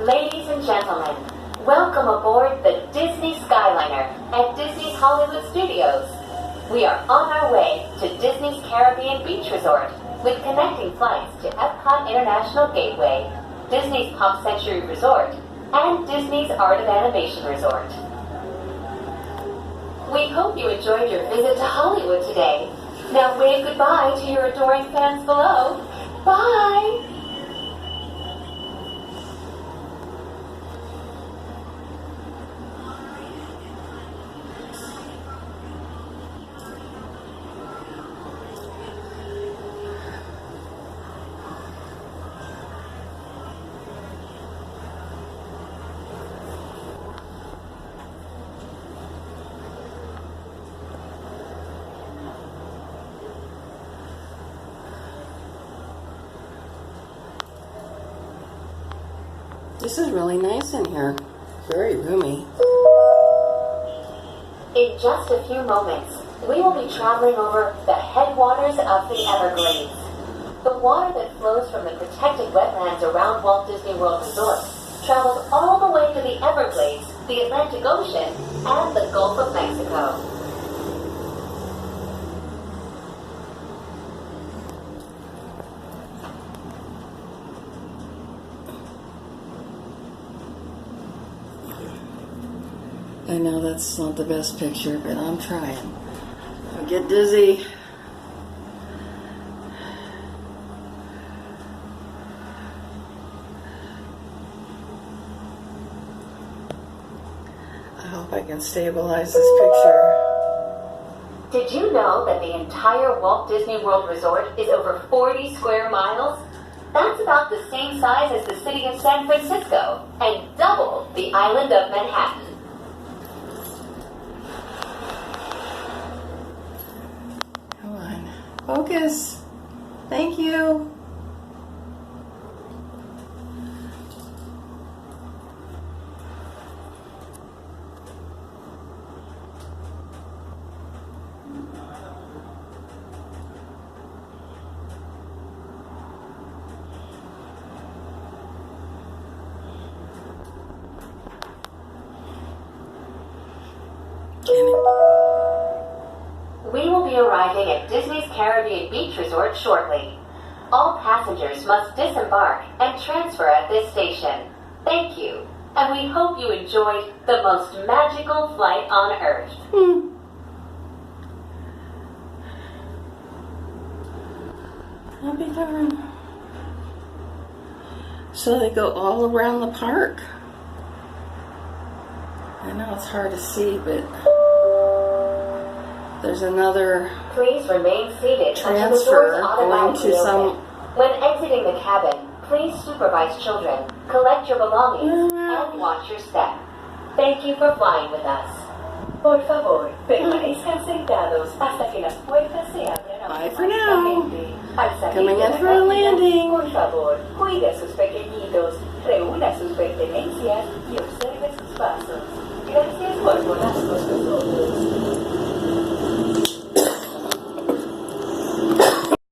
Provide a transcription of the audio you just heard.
Ladies and gentlemen, welcome aboard the Disney Skyliner at Disney's Hollywood Studios. We are on our way to Disney's Caribbean Beach Resort with connecting flights to Epcot International Gateway, Disney's Pop Century Resort, and Disney's Art of Animation Resort. We hope you enjoyed your visit to Hollywood today. Now wave goodbye to your adoring fans below. Bye! This is really nice in here. Very roomy. In just a few moments, we will be traveling over the headwaters of the Everglades. The water that flows from the protected wetlands around Walt Disney World Resort travels all the way to the Everglades, the Atlantic Ocean, and the Gulf of Mexico. I know that's not the best picture, but I'm trying. I get dizzy. I hope I can stabilize this picture. Did you know that the entire Walt Disney World Resort is over 40 square miles? That's about the same size as the city of San Francisco and double the island of Manhattan. Come on. Focus. Thank you. We will be arriving at Disney's Caribbean Beach Resort shortly. All passengers must disembark and transfer at this station. Thank you, and we hope you enjoyed the most magical flight on Earth. Happy darn. So they go all around the park. I know it's hard to see, but there's another Please remain seated until the doors transfer going automatically to open. some. When exiting the cabin, please supervise children, collect your belongings, and watch your step. Thank you for flying with us. Por favor, permanezcan sentados hasta que las puertas se abran Bye for now. automáticamente. Al salir Coming de in la for a cabina, landing. por favor, cuide a sus pequeñitos, reúna sus pertenencias y observe sus pasos. Gracias por volar con nosotros.